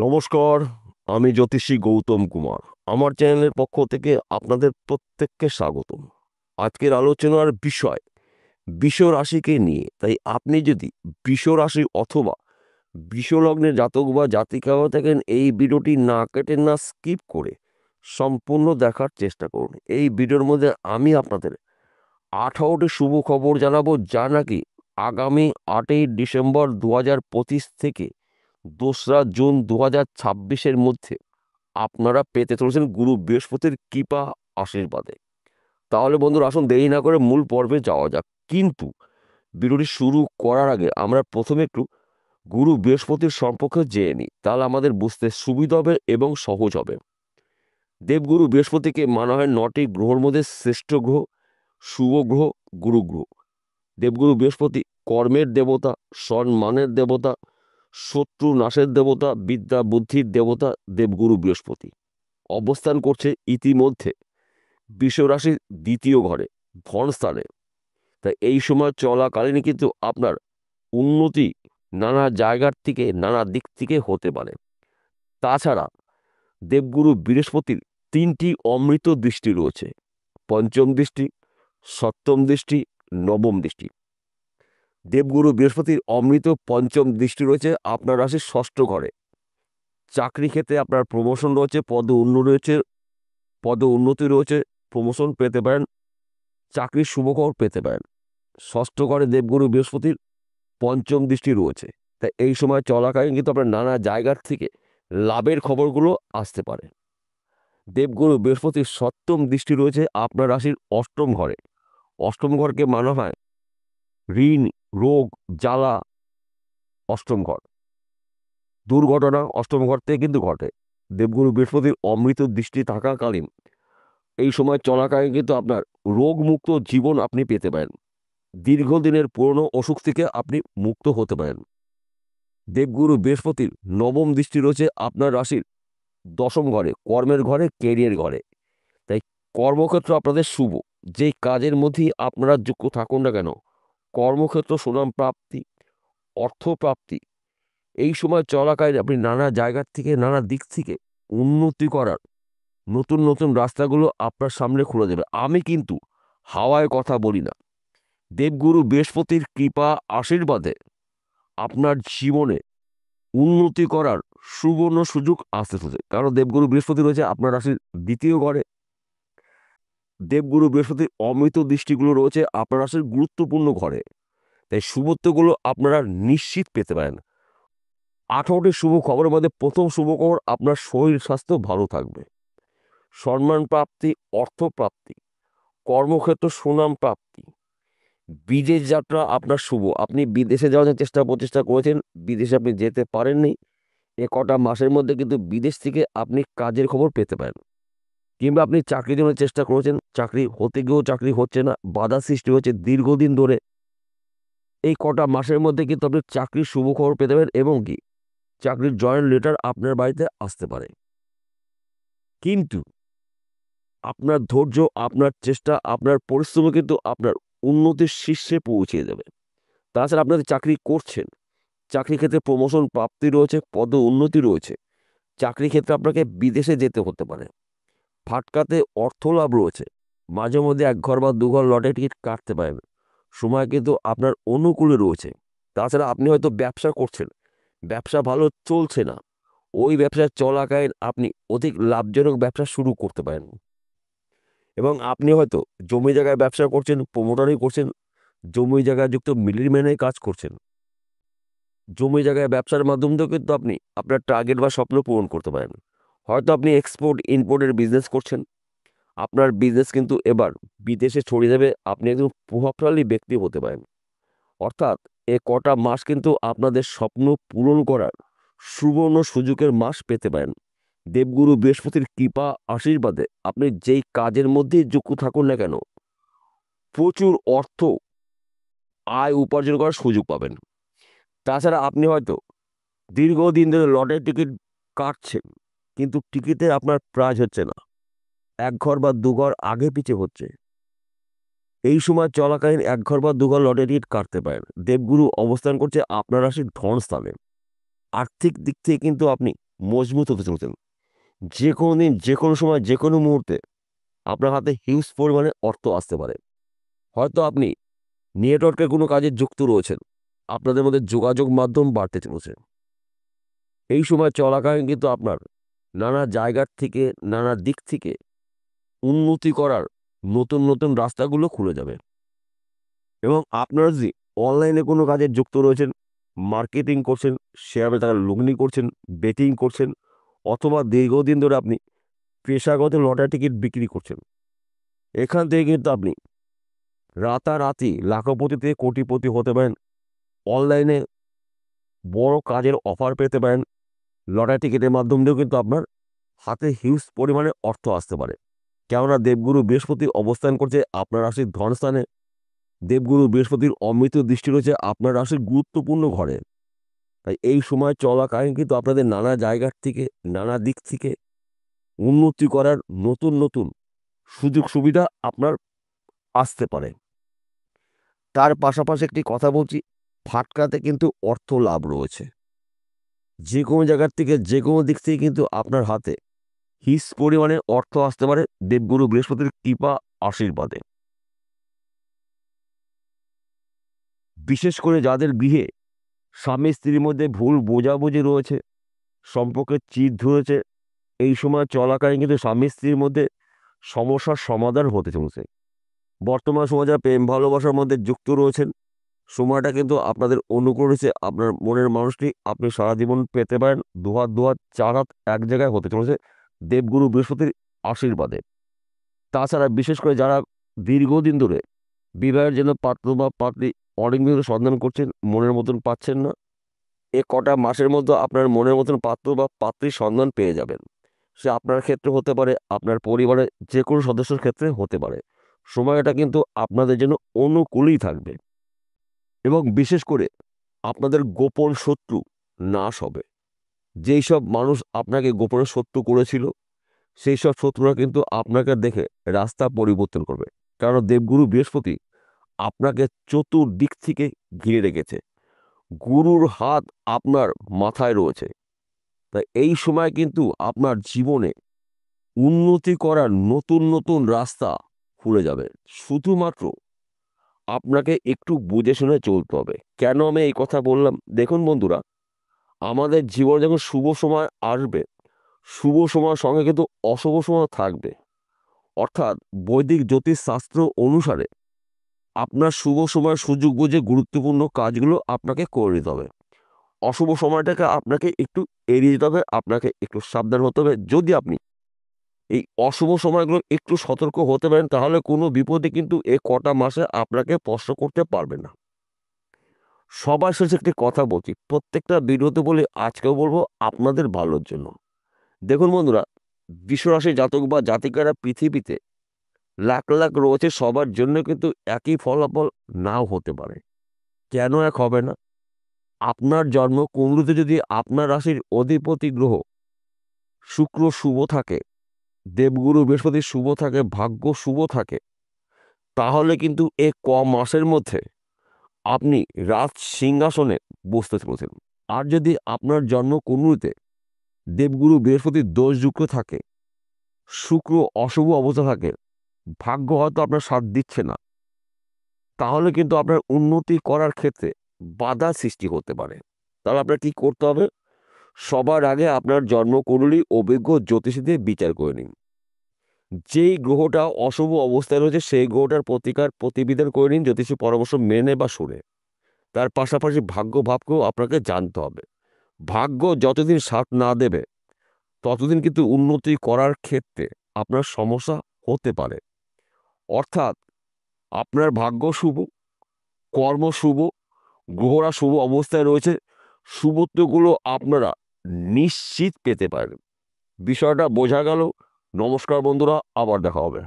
নমস্কার। আমি জ্যোতিষী গৌতম কুমার। আমার চ্যানেলের পক্ষ থেকে আপনাদের প্রত্যেককে স্বাগতম। আজকের আলোচনার বিষয় বৃষ রাশিকে নিয়ে। তাই আপনি যদি বৃষ রাশি অথবা বৃষ লগ্নের জাতক বা জাতিকা হয়ে থাকেন, এই ভিডিওটি না কেটে না স্কিপ করে সম্পূর্ণ দেখার চেষ্টা করুন। এই ভিডিওর মধ্যে আমি আপনাদের 18টি শুভ খবর জানাবো, যা নাকি আগামী 8ই ডিসেম্বর 2025 থেকে 2রা জুন 2026-এর মধ্যে আপনারা পেতে চলেছেন গুরু বৃহস্পতির কৃপা আশীর্বাদে। তাহলে বন্ধুরা, আসুন দেরি না করে মূল পর্বে যাওয়া যাক। কিন্তু ভিডিওটি শুরু করার আগে আমরা প্রথমে একটু গুরু বৃহস্পতির সম্পর্কে জেনে নিই, তাহলে আমাদের বুঝতে সুবিধা হবে এবং সহজ হবে। দেবগুরু বৃহস্পতিকে মানা হয় 9টি গ্রহের মধ্যে শ্রেষ্ঠ গ্রহ, শুভ গ্রহ, গুরু গ্রহ। দেবগুরু বৃহস্পতি কর্মের দেবতা, সম্মানের দেবতা, শত্রু নাশের দেবতা, বিদ্যা বুদ্ধির দেবতা। দেবগুরু বৃহস্পতি অবস্থান করছে ইতিমধ্যে বৃষ রাশির 2য় ঘরে, ধনস্থানে। তাই এই সময় চলাকালীন কিন্তু আপনার উন্নতি নানা জায়গার থেকে, নানা দিক থেকে হতে পারে। তাছাড়া দেবগুরু বৃহস্পতির 3টি অমৃত দৃষ্টি রয়েছে: পঞ্চম দৃষ্টি, সপ্তম দৃষ্টি, নবম দৃষ্টি। দেবগুরু বৃহস্পতির অমৃত পঞ্চম দৃষ্টি রয়েছে আপনার রাশির 6ষ্ঠ ঘরে। চাকরি ক্ষেত্রে আপনার প্রমোশন রয়েছে, পদ উন্নতি রয়েছে, প্রমোশন পেতে পারেন, চাকরির শুভখবর পেতে পারেন। 6ষ্ঠ ঘরে দেবগুরু বৃহস্পতির পঞ্চম দৃষ্টি রয়েছে। তাই এই সময় চলাকালীন কিন্তু আপনার নানা জায়গার থেকে লাভের খবরগুলো আসতে পারে। দেবগুরু বৃহস্পতির 7ম দৃষ্টি রয়েছে আপনার রাশির 8ম ঘরে। 8ম ঘরকে মানা হয় ঋণ, রোগ, জ্বালা। 8ম ঘর দুর্ঘটনা 8ম ঘর থেকে কিন্তু ঘটে। দেবগুরু বৃহস্পতির অমৃত দৃষ্টি থাকাকালীন এই সময় চলাকালীন কিন্তু আপনার রোগমুক্ত জীবন আপনি পেতে পারেন। দীর্ঘদিনের পুরনো অসুখ থেকে আপনি মুক্ত হতে পারেন। দেবগুরু বৃহস্পতির 9ম দৃষ্টি রয়েছে আপনার রাশির 10ম ঘরে, কর্মের ঘরে, কেরিয়ার ঘরে। তাই কর্মক্ষেত্র আপনাদের শুভ। যেই কাজের মধ্যেই আপনারা যুক্ত থাকুন না কেন, কর্মক্ষেত্র সুনাম প্রাপ্তি, অর্থ প্রাপ্তি। এই সময় চলাকালীন আপনি নানা জায়গার থেকে, নানা দিক থেকে উন্নতি করার নতুন নতুন রাস্তাগুলো আপনার সামনে খুলে দেবে। আমি কিন্তু হাওয়ায় কথা বলি না। দেবগুরু বৃহস্পতির কৃপা আশীর্বাদে আপনার জীবনে উন্নতি করার সুবর্ণ সুযোগ আসতে চলেছে। কারণ দেবগুরু বৃহস্পতি রয়েছে আপনার রাশির 2য় ঘরে। দেবগুরু বৃহস্পতির অমৃত দৃষ্টিগুলো রয়েছে আপনার রাশির গুরুত্বপূর্ণ ঘরে। তাই শুভত্বগুলো আপনারা নিশ্চিত পেতে পারেন। 18টি শুভ খবরের মধ্যে প্রথম শুভ খবর, আপনার শরীর স্বাস্থ্য ভালো থাকবে। সম্মান প্রাপ্তি, অর্থ প্রাপ্তি, কর্মক্ষেত্র সুনাম প্রাপ্তি। বিদেশ যাত্রা আপনার শুভ। আপনি বিদেশে যাওয়ার প্রচেষ্টা করেছেন, বিদেশে আপনি যেতে পারেননি। কটা মাসের মধ্যে কিন্তু বিদেশ থেকে আপনি কাজের খবর পেতে পারেন। কিংবা আপনি চাকরির জন্য চেষ্টা করেছেন, চাকরি হতে গিয়েও চাকরি হচ্ছে না, বাধা সৃষ্টি হচ্ছে দীর্ঘদিন ধরে। এই কটা মাসের মধ্যে কিন্তু আপনি চাকরির শুভ খবর পেতে পারেন এবং কি চাকরির জয়েন্ট লেটার আপনার বাড়িতে আসতে পারে। কিন্তু আপনার ধৈর্য, আপনার চেষ্টা, আপনার পরিশ্রম কিন্তু আপনার উন্নতির শীর্ষে পৌঁছে দেবে। তাছাড়া আপনাদের চাকরি করছেন, চাকরি ক্ষেত্রে প্রমোশন প্রাপ্তি রয়েছে, পদ উন্নতি রয়েছে। চাকরি ক্ষেত্রে আপনাকে বিদেশে যেতে হতে পারে। ফাটকাতে অর্থ লাভ রয়েছে। মাঝে মধ্যে 1 ঘর বা 2 ঘর লটারি টিকিট কাটতে পারেন। সময় কিন্তু আপনার অনুকূলে রয়েছে। তাছাড়া আপনি হয়তো ব্যবসা করছেন, ব্যবসা ভালো চলছে না। ওই ব্যবসা চলাকালীন আপনি অধিক লাভজনক ব্যবসা শুরু করতে পারেন। এবং আপনি হয়তো জমি জায়গায় ব্যবসা করছেন, প্রমোটারি করছেন, জমি জায়গায় যুক্ত মিডলম্যানে কাজ করছেন। জমি জায়গায় ব্যবসার মাধ্যম দিয়েও কিন্তু আপনি আপনার টার্গেট বা স্বপ্ন পূরণ করতে পারেন। হয়তো আপনি এক্সপোর্ট ইম্পোর্টের বিজনেস করছেন, আপনার বিজনেস কিন্তু এবার বিদেশে ছড়িয়ে যাবে। আপনি একজন প্রভাবশালী ব্যক্তি হতে পারেন। অর্থাৎ কটা মাস কিন্তু আপনাদের স্বপ্ন পূরণ করার সুবর্ণ সুযোগের মাস পেতে পারেন। দেবগুরু বৃহস্পতির কৃপা আশীর্বাদে আপনি যেই কাজের মধ্যেই যুক্ত থাকুন না কেন, প্রচুর অর্থ আয় উপার্জন করার সুযোগ পাবেন। তাছাড়া আপনি হয়তো দীর্ঘদিন ধরে লটারি টিকিট কাটছেন, কিন্তু টিকিটে আপনার প্রাইজ হচ্ছে না, 1 ঘর বা 2 ঘর আগে পিছে হচ্ছে। এই সময় চলাকালীন 1 ঘর বা 2 ঘর লটারি টিকিট কাটতে পারেন। দেবগুরু অবস্থান করছে আপনার রাশির ধন স্থানে। আর্থিক দিক থেকে কিন্তু আপনি মজবুত হতে চলেছেন। যে কোনো দিন, যে কোনো সময়, যে কোনো মুহূর্তে আপনার হাতে হিউজ পরিমাণে অর্থ আসতে পারে। হয়তো আপনি নেটওয়ার্কের কোনো কাজে যুক্ত রয়েছেন, আপনাদের মধ্যে যোগাযোগ মাধ্যম বাড়তে চলেছে। এই সময় চলাকালীন কিন্তু আপনার নানা জায়গার থেকে, নানা দিক থেকে উন্নতি করার নতুন নতুন রাস্তাগুলো খুলে যাবে। এবং আপনারা যদি অনলাইনে কোনো কাজে যুক্ত রয়েছেন, মার্কেটিং করছেন, শেয়ার বাজারে লগ্নি করছেন, বেটিং করছেন, অথবা দীর্ঘদিন ধরে আপনি পেশাগত লটারি টিকিট বিক্রি করছেন, এখান থেকে কিন্তু আপনি রাতারাতি লাখপতি থেকে কোটিপতি হতে পারেন। অনলাইনে বড় কাজের অফার পেতে পারেন। লটারি টিকিটের মাধ্যম দিয়েও কিন্তু আপনার হাতে হিউজ পরিমাণে অর্থ আসতে পারে। কেননা দেবগুরু বৃহস্পতি অবস্থান করছে আপনার রাশির ধনস্থানে। দেবগুরু বৃহস্পতির অমৃত দৃষ্টি রয়েছে আপনার রাশির গুরুত্বপূর্ণ ঘরে। তাই এই সময় চলাকালীন কিন্তু আপনাদের নানা জায়গার থেকে, নানা দিক থেকে উন্নতি করার নতুন নতুন সুযোগ সুবিধা আপনার আসতে পারে। তার পাশাপাশি একটি কথা বলছি, ফাটকাতে কিন্তু অর্থ লাভ রয়েছে। যে কোনো জায়গার থেকে, যে কোনো দিক থেকে কিন্তু আপনার হাতে হিস পরিমাণে অর্থ আসতে পারে দেবগুরু বৃহস্পতির কৃপা আশীর্বাদে। বিশেষ করে যাদের গৃহে স্বামী স্ত্রীর মধ্যে ভুল বোঝাবুঝি রয়েছে, সম্পর্কের চির ধরেছে, এই সময় চলাকালীন কিন্তু স্বামী স্ত্রীর মধ্যে সমস্যার সমাধান হতে চলেছে। বর্তমান সময়ে যারা প্রেম ভালোবাসার মধ্যে যুক্ত রয়েছেন, সময়টা কিন্তু আপনাদের অনুকূল রয়েছে। আপনার মনের মানুষটি আপনি সারা জীবন পেতে পারেন। দুহাত দুহাত, চার হাত এক জায়গায় হতে চলেছে দেবগুরু বৃহস্পতির আশীর্বাদে। তাছাড়া বিশেষ করে যারা দীর্ঘদিন ধরে বিবাহের জন্য পাত্র বা পাত্রী অনেকদিন ধরে সন্ধান করছেন, মনের মতন পাচ্ছেন না, এ কটা মাসের মধ্যে আপনার মনের মতন পাত্র বা পাত্রীর সন্ধান পেয়ে যাবেন। সে আপনার ক্ষেত্রে হতে পারে, আপনার পরিবারের যে কোনো সদস্যের ক্ষেত্রে হতে পারে। সময়টা কিন্তু আপনাদের জন্য অনুকূলই থাকবে। এবং বিশেষ করে আপনাদের গোপন শত্রু নাশ হবে। যেই সব মানুষ আপনাকে গোপনে শত্রু করেছিল, সেই সব শত্রুরা কিন্তু আপনাকে দেখে রাস্তা পরিবর্তন করবে। কারণ দেবগুরু বৃহস্পতি আপনাকে চতুর্দিক থেকে ঘিরে রেখেছে। গুরুর হাত আপনার মাথায় রয়েছে। তাই এই সময় কিন্তু আপনার জীবনে উন্নতি করার নতুন নতুন রাস্তা খুলে যাবে। শুধুমাত্র আপনাকে একটু বুঝে শুনে চলতে হবে। কেন আমি এই কথা বললাম? দেখুন বন্ধুরা, আমাদের জীবনে যখন শুভ সময় আসবে, শুভ সময়ের সঙ্গে কিন্তু অশুভ সময় থাকবে। অর্থাৎ বৈদিক জ্যোতিষশাস্ত্র অনুসারে আপনার শুভ সময়ের সুযোগ বুঝে গুরুত্বপূর্ণ কাজগুলো আপনাকে করে নিতে হবে। অশুভ সময়টাকে আপনাকে একটু এড়িয়ে যেতে হবে, আপনাকে একটু সাবধান হতে হবে। যদি আপনি এই অশুভ সময়গুলো একটু সতর্ক হতে পারেন, তাহলে কোনো বিপদে কিন্তু এ কটা মাসে আপনাকে স্পর্শ করতে পারবে না। সবার শেষে একটি কথা বলছি, প্রত্যেকটা ভিডিওতে বলি, আজকেও বলবো আপনাদের ভালোর জন্য। দেখুন বন্ধুরা, বিশ্বরাশি জাতক বা জাতিকারা পৃথিবীতে লাখ লাখ রয়েছে, সবার জন্য কিন্তু একই ফলাফল নাও হতে পারে। কেন এক হবে না? আপনার জন্ম কুণ্ডলিতে যদি আপনার রাশির অধিপতি গ্রহ শুক্র শুভ থাকে, দেবগুরু বৃহস্পতি শুভ থাকে, ভাগ্য শুভ থাকে, তাহলে কিন্তু এ মাসের মধ্যে আপনি রাজ সিংহাসনে বসতে চলেছেন। আর যদি আপনার জন্ম কুণ্ডলিতে দেবগুরু বৃহস্পতির দোষযুক্ত থাকে, শুক্র অশুভ অবস্থা থাকে, ভাগ্য হয়তো আপনার সাথ দিচ্ছে না, তাহলে কিন্তু আপনার উন্নতি করার ক্ষেত্রে বাধা সৃষ্টি হতে পারে। তাহলে আপনার কি করতে হবে? সবার আগে আপনার জন্মকুণ্ডলী অভিজ্ঞ জ্যোতিষী দিয়ে বিচার করে নিন। যেই গ্রহটা অশুভ অবস্থায় রয়েছে সেই গ্রহটার প্রতিকার প্রতিবিধান করে নিন, জ্যোতিষী পরামর্শ মেনে বা শুনে। তার পাশাপাশি ভাগ্য ভাবকেও আপনাকে জানতে হবে। ভাগ্য যতদিন সাথ না দেবে, ততদিন কিন্তু উন্নতি করার ক্ষেত্রে আপনার সমস্যা হতে পারে। অর্থাৎ আপনার ভাগ্য শুভ, কর্ম শুভ, গ্রহরা শুভ অবস্থায় রয়েছে, শুভত্বগুলো আপনারা নিশ্চিত পেতে পারেন। বিষয়টা বোঝা গেল? নমস্কার বন্ধুরা, আবার দেখা হবে।